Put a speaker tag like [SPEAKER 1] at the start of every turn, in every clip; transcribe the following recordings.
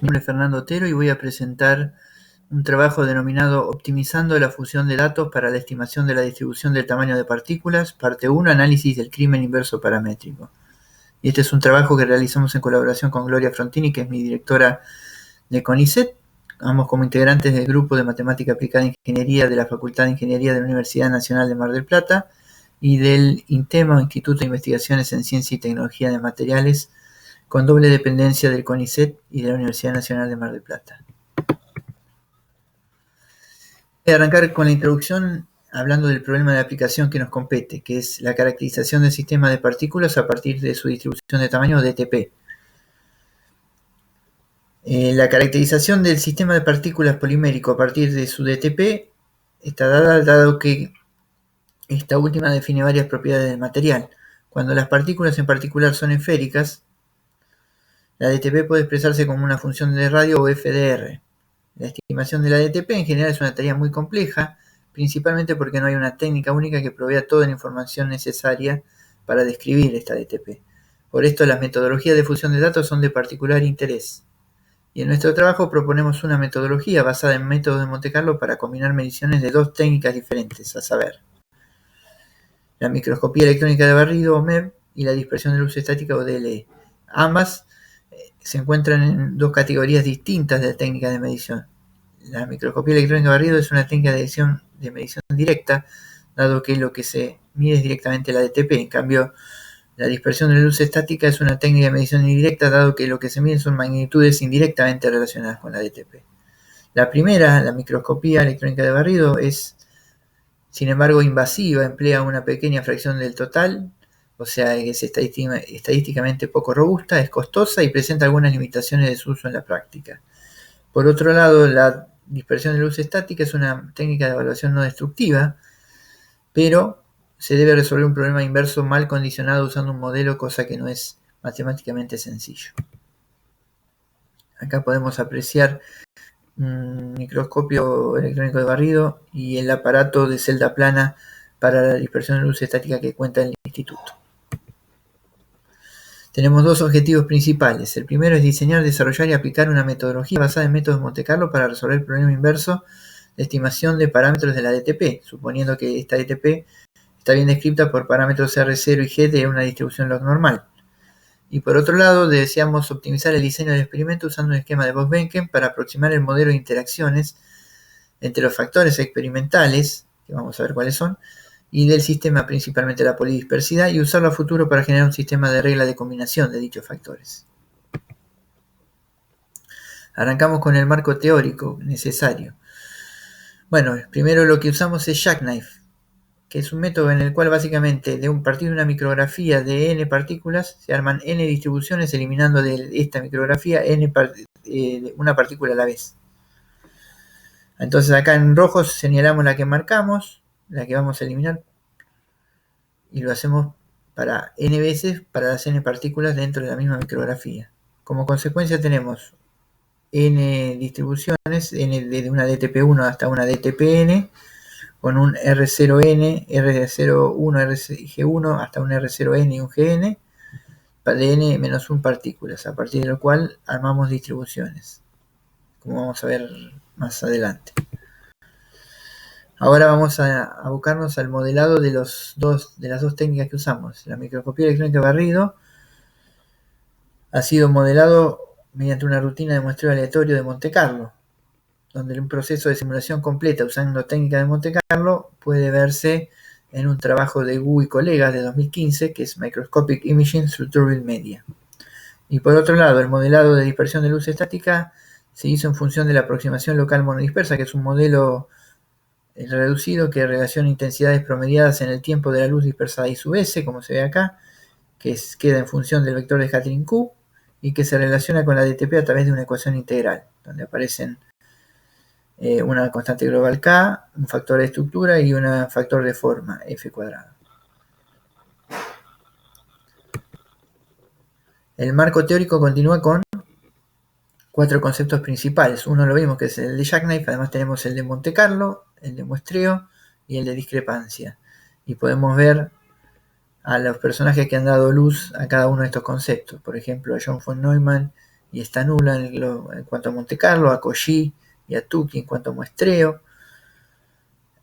[SPEAKER 1] Mi nombre es Fernando Otero y voy a presentar un trabajo denominado Optimizando la fusión de datos para la estimación de la distribución del tamaño de partículas, parte 1, análisis del crimen inverso paramétrico. Y este es un trabajo que realizamos en colaboración con Gloria Frontini, que es mi directora de CONICET, ambos como integrantes del Grupo de Matemática Aplicada e Ingeniería de la Facultad de Ingeniería de la Universidad Nacional de Mar del Plata y del INTEMA, Instituto de Investigaciones en Ciencia y Tecnología de Materiales, con doble dependencia del CONICET y de la Universidad Nacional de Mar del Plata. Voy a arrancar con la introducción hablando del problema de aplicación que nos compete, que es la caracterización del sistema de partículas a partir de su distribución de tamaño DTP. La caracterización del sistema de partículas polimérico a partir de su DTP está dada dado que esta última define varias propiedades del material. Cuando las partículas en particular son esféricas, la DTP puede expresarse como una función de radio o FDR. La estimación de la DTP en general es una tarea muy compleja, principalmente porque no hay una técnica única que provea toda la información necesaria para describir esta DTP. Por esto, las metodologías de fusión de datos son de particular interés. Y en nuestro trabajo proponemos una metodología basada en métodos de Monte Carlo para combinar mediciones de dos técnicas diferentes, a saber, la microscopía electrónica de barrido o MEB y la dispersión de luz estática o DLE. Ambas se encuentran en dos categorías distintas de técnicas de medición. La microscopía electrónica de barrido es una técnica de medición directa, dado que lo que se mide es directamente la DTP. En cambio, la dispersión de la luz estática es una técnica de medición indirecta, dado que lo que se mide son magnitudes indirectamente relacionadas con la DTP. La primera, la microscopía electrónica de barrido, es, sin embargo, invasiva, emplea una pequeña fracción del total, o sea, es estadísticamente poco robusta, es costosa y presenta algunas limitaciones de su uso en la práctica. Por otro lado, la dispersión de luz estática es una técnica de evaluación no destructiva, pero se debe resolver un problema inverso mal condicionado usando un modelo, cosa que no es matemáticamente sencillo. Acá podemos apreciar un microscopio electrónico de barrido y el aparato de celda plana para la dispersión de luz estática que cuenta el instituto. Tenemos dos objetivos principales. El primero es diseñar, desarrollar y aplicar una metodología basada en métodos Monte Carlo para resolver el problema inverso de estimación de parámetros de la DTP, suponiendo que esta DTP está bien descrita por parámetros R0 y G de una distribución log normal. Y por otro lado, deseamos optimizar el diseño del experimento usando un esquema de Bose-Benken para aproximar el modelo de interacciones entre los factores experimentales, que vamos a ver cuáles son, y del sistema, principalmente la polidispersidad, y usarlo a futuro para generar un sistema de regla de combinación de dichos factores. Arrancamos con el marco teórico necesario. Bueno, primero lo que usamos es Jackknife, que es un método en el cual básicamente de un partir de una micrografía de n partículas se arman n distribuciones eliminando de esta micrografía una partícula a la vez. Entonces acá en rojo señalamos la que marcamos, la que vamos a eliminar, y lo hacemos para n veces para las n partículas dentro de la misma micrografía. Como consecuencia tenemos n distribuciones, n desde una DTP1 hasta una DTPN, con un R0N, R01, RG1 hasta un R0N y un GN, de n-1 partículas, a partir de lo cual armamos distribuciones, como vamos a ver más adelante. Ahora vamos a abocarnos al modelado de las dos técnicas que usamos. La microscopía electrónica de barrido ha sido modelado mediante una rutina de muestreo aleatorio de Monte Carlo, donde un proceso de simulación completa usando técnica de Monte Carlo puede verse en un trabajo de Gu y colegas de 2015, que es Microscopic Imaging through Turbine Media. Y por otro lado, el modelado de dispersión de luz estática se hizo en función de la aproximación local monodispersa, que es un modelo reducido que relaciona intensidades promediadas en el tiempo de la luz dispersada I sub S, como se ve acá, que queda en función del vector de scattering Q, y que se relaciona con la DTP a través de una ecuación integral, donde aparecen una constante global K, un factor de estructura y un factor de forma, F cuadrado. El marco teórico continúa con cuatro conceptos principales. Uno lo vimos, que es el de Jackknife, además tenemos el de Monte Carlo, el de muestreo y el de discrepancia. Y podemos ver a los personajes que han dado luz a cada uno de estos conceptos. Por ejemplo, a John von Neumann y está nula en cuanto a Monte Carlo, a Cauchy y a Tukey en cuanto a muestreo.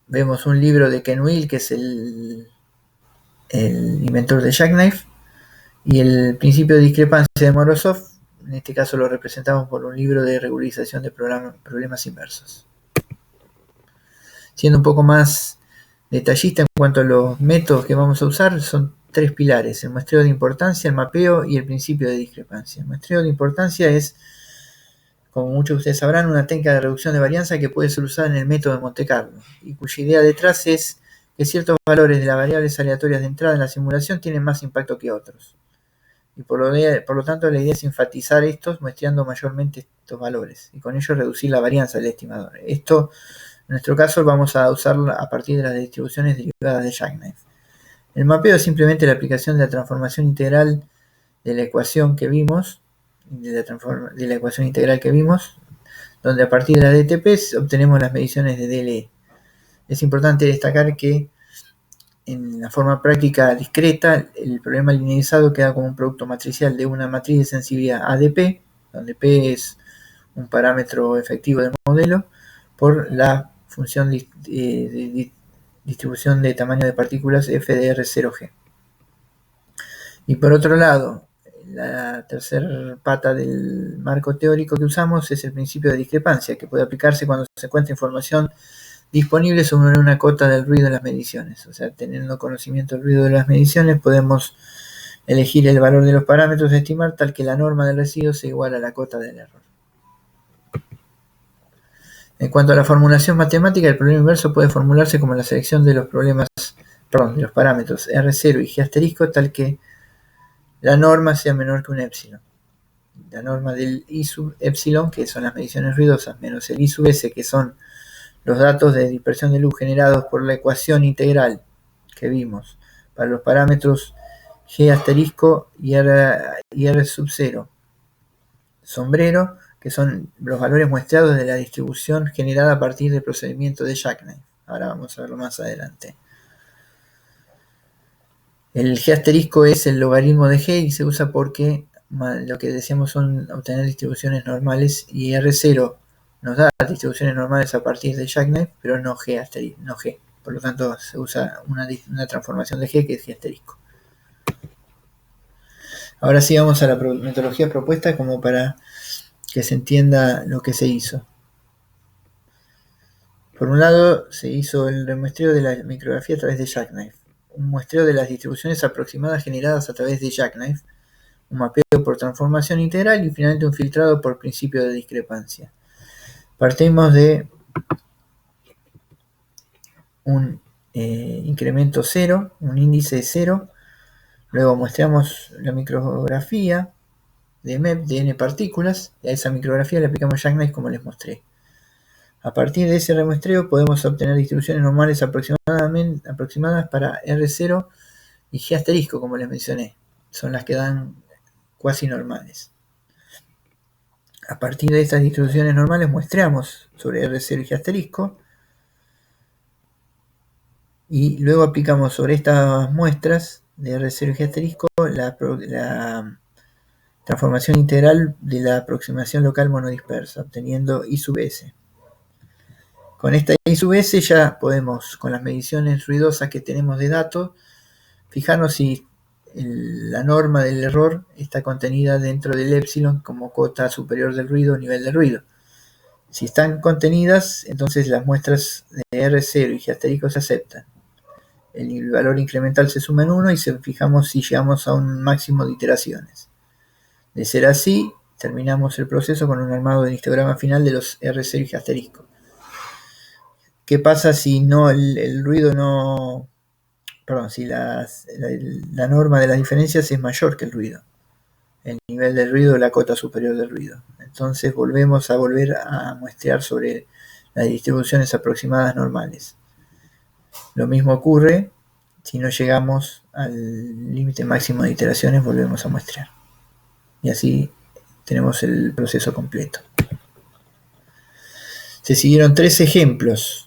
[SPEAKER 1] Vemos un libro de Ken Will, que es el inventor de Jackknife, y el principio de discrepancia de Morozov. En este caso lo representamos por un libro de regularización de problemas inversos. Siendo un poco más detallista en cuanto a los métodos que vamos a usar, son 3 pilares: el muestreo de importancia, el mapeo y el principio de discrepancia. El muestreo de importancia es, como muchos de ustedes sabrán, una técnica de reducción de varianza que puede ser usada en el método de Monte Carlo, y cuya idea detrás es que ciertos valores de las variables aleatorias de entrada en la simulación tienen más impacto que otros. Y por lo tanto la idea es enfatizar estos muestreando mayormente estos valores, y con ello reducir la varianza del estimador. Esto, en nuestro caso, vamos a usarlo a partir de las distribuciones derivadas de Jackknife. El mapeo es simplemente la aplicación de la transformación integral de la ecuación que vimos, donde a partir de las DTPs obtenemos las mediciones de DLE. Es importante destacar que en la forma práctica discreta, el problema linearizado queda como un producto matricial de una matriz de sensibilidad ADP, donde P es un parámetro efectivo del modelo, por la función de distribución de tamaño de partículas FDR0G. Y por otro lado, la tercera pata del marco teórico que usamos es el principio de discrepancia, que puede aplicarse cuando se encuentra información disponible sobre una cota del ruido en las mediciones. O sea, teniendo conocimiento del ruido de las mediciones, podemos elegir el valor de los parámetros a estimar tal que la norma del residuo sea igual a la cota del error. En cuanto a la formulación matemática, el problema inverso puede formularse como la selección de los parámetros R0 y G asterisco tal que la norma sea menor que un epsilon. La norma del I sub epsilon, que son las mediciones ruidosas, menos el I sub S, que son los datos de dispersión de luz generados por la ecuación integral que vimos para los parámetros G asterisco y R sub 0 sombrero, que son los valores muestreados de la distribución generada a partir del procedimiento de Jackknife. Ahora vamos a verlo más adelante. El G asterisco es el logaritmo de G y se usa porque lo que decíamos son obtener distribuciones normales, y R0 nos da distribuciones normales a partir de Jackknife, pero no G asterisco, no G. Por lo tanto, se usa una transformación de G que es G asterisco. Ahora sí vamos a la metodología propuesta como para que se entienda lo que se hizo. Por un lado, se hizo el remuestreo de la micrografía a través de Jackknife, un muestreo de las distribuciones aproximadas generadas a través de Jackknife, un mapeo por transformación integral y finalmente un filtrado por principio de discrepancia. Partimos de un incremento 0, un índice 0, luego muestramos la micrografía de MEP de n partículas, y a esa micrografía le aplicamos Jackknife como les mostré. A partir de ese remuestreo podemos obtener distribuciones normales aproximadas para R0 y G asterisco, como les mencioné. Son las que dan cuasi normales. A partir de estas distribuciones normales muestreamos sobre R0 y G asterisco, y luego aplicamos sobre estas muestras de R0 y G asterisco la transformación integral de la aproximación local monodispersa, obteniendo I sub S. Con esta I sub S ya podemos, con las mediciones ruidosas que tenemos de datos, fijarnos si la norma del error está contenida dentro del epsilon como cota superior del ruido o nivel del ruido. Si están contenidas, entonces las muestras de R0 y G asterisco se aceptan. El valor incremental se suma en 1 y fijamos si llegamos a un máximo de iteraciones. De ser así, terminamos el proceso con un armado del histograma final de los R0 y G asterisco. ¿Qué pasa si no el ruido no... Perdón, si la norma de las diferencias es mayor que el ruido? El nivel del ruido o la cota superior del ruido. Entonces volvemos a muestrear sobre las distribuciones aproximadas normales. Lo mismo ocurre si no llegamos al límite máximo de iteraciones, volvemos a muestrear. Y así tenemos el proceso completo. Se siguieron 3 ejemplos.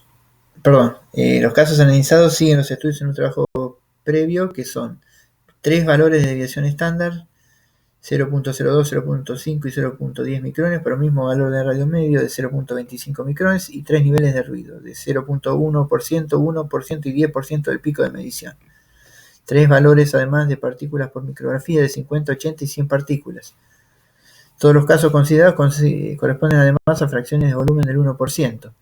[SPEAKER 1] Los casos analizados siguen los estudios en un trabajo previo, que son 3 valores de desviación estándar 0.02, 0.5 y 0.10 micrones para un mismo valor de radio medio de 0.25 micrones y 3 niveles de ruido de 0.1%, 1% y 10% del pico de medición. 3 valores además de partículas por micrografía de 50, 80 y 100 partículas. Todos los casos considerados corresponden además a fracciones de volumen del 1%.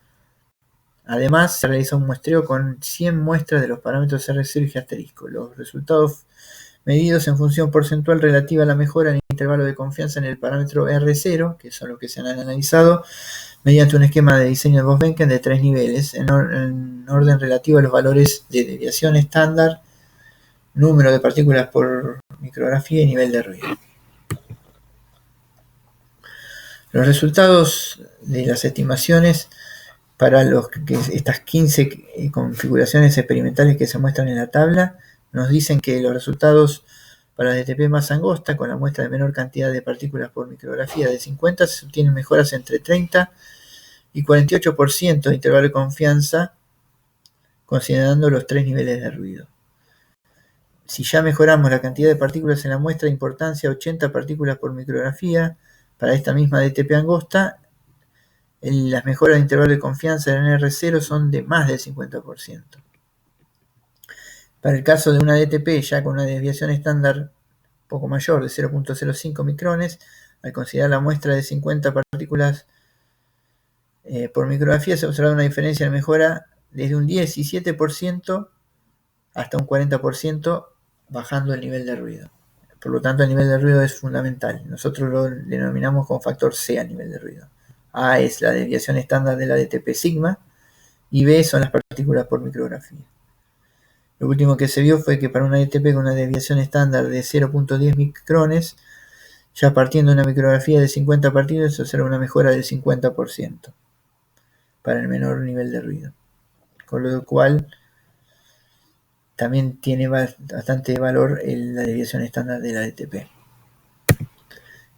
[SPEAKER 1] Además, se realiza un muestreo con 100 muestras de los parámetros R0 y G*. Los resultados medidos en función porcentual relativa a la mejora en el intervalo de confianza en el parámetro R0, que son los que se han analizado, mediante un esquema de diseño de Bose-Benken de 3 niveles, en orden relativo a los valores de desviación estándar, número de partículas por micrografía y nivel de ruido. Los resultados de las estimaciones para estas 15 configuraciones experimentales que se muestran en la tabla nos dicen que los resultados para la DTP más angosta, con la muestra de menor cantidad de partículas por micrografía de 50, se obtienen mejoras entre 30 y 48% de intervalo de confianza, considerando los 3 niveles de ruido. Si ya mejoramos la cantidad de partículas en la muestra de importancia 80 partículas por micrografía, para esta misma DTP angosta, las mejoras de intervalo de confianza en R0 son de más del 50%. Para el caso de una DTP ya con una desviación estándar poco mayor de 0.05 micrones, al considerar la muestra de 50 partículas por micrografía, se observa una diferencia de mejora desde un 17% hasta un 40%, bajando el nivel de ruido. Por lo tanto, el nivel de ruido es fundamental. Nosotros lo denominamos con factor C a nivel de ruido. A es la desviación estándar de la DTP sigma y B son las partículas por micrografía. Lo último que se vio fue que para una DTP con una desviación estándar de 0.10 micrones, ya partiendo de una micrografía de 50 partículas, se observa una mejora del 50% para el menor nivel de ruido. Con lo cual también tiene bastante valor la desviación estándar de la DTP.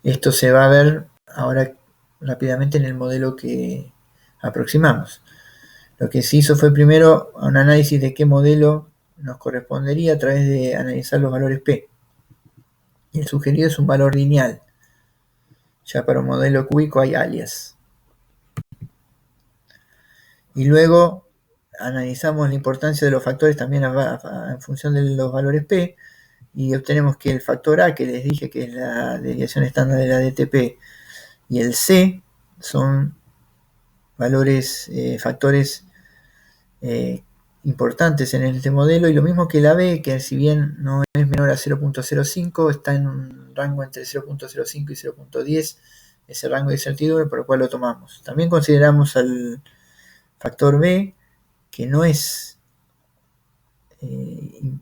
[SPEAKER 1] Esto se va a ver ahora rápidamente en el modelo que aproximamos. Lo que se hizo fue primero un análisis de qué modelo nos correspondería a través de analizar los valores P. Y el sugerido es un valor lineal. Ya para un modelo cúbico hay alias. Y luego analizamos la importancia de los factores también en función de los valores P, y obtenemos que el factor A, que les dije que es la desviación estándar de la DTP, y el C son factores importantes en este modelo, y lo mismo que la B, que si bien no es menor a 0.05, está en un rango entre 0.05 y 0.10, ese rango de incertidumbre por el cual lo tomamos. También consideramos al factor B, que no es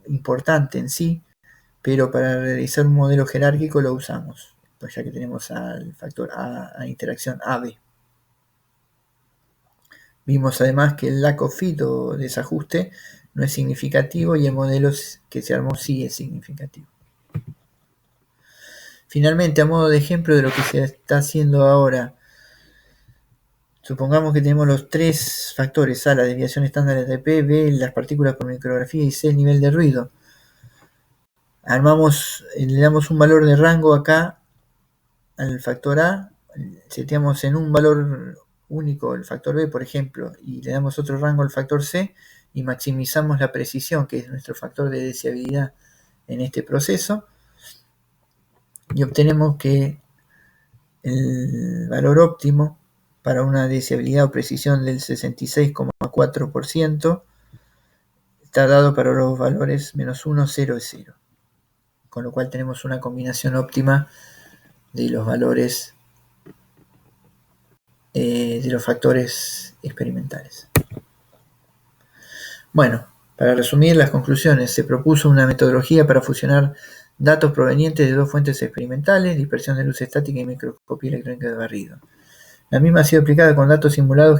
[SPEAKER 1] importante en sí, pero para realizar un modelo jerárquico lo usamos, pues ya que tenemos al factor A interacción AB. Vimos además que el lack of fit o desajuste no es significativo y el modelo que se armó sí es significativo. Finalmente, a modo de ejemplo de lo que se está haciendo ahora, supongamos que tenemos los 3 factores: A, la desviación estándar de DTP, B, las partículas por micrografía y C, el nivel de ruido. Le damos un valor de rango acá al factor A, seteamos en un valor único el factor B, por ejemplo, y le damos otro rango al factor C y maximizamos la precisión, que es nuestro factor de deseabilidad en este proceso, y obtenemos que el valor óptimo para una deseabilidad o precisión del 66,4% está dado para los valores -1, 0 y 0, con lo cual tenemos una combinación óptima de los valores de los factores experimentales. Bueno, para resumir las conclusiones, se propuso una metodología para fusionar datos provenientes de 2 fuentes experimentales, dispersión de luz estática y microscopía electrónica de barrido. La misma ha sido aplicada con datos simulados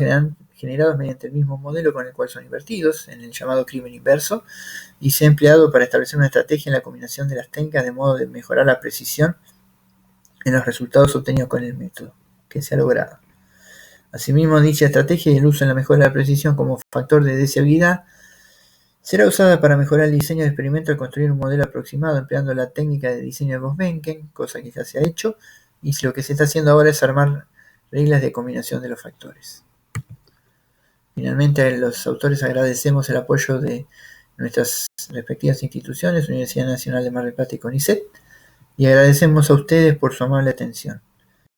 [SPEAKER 1] generados mediante el mismo modelo con el cual son invertidos, en el llamado crimen inverso, y se ha empleado para establecer una estrategia en la combinación de las técnicas de modo de mejorar la precisión en los resultados obtenidos con el método, que se ha logrado. Asimismo, dicha estrategia y el uso en la mejora de la precisión como factor de deseabilidad Será usada para mejorar el diseño de experimento al construir un modelo aproximado empleando la técnica de diseño de Voss-Bencken, cosa que ya se ha hecho, y lo que se está haciendo ahora es armar reglas de combinación de los factores. Finalmente, a los autores agradecemos el apoyo de nuestras respectivas instituciones, Universidad Nacional de Mar del Plata y CONICET, y agradecemos a ustedes por su amable atención.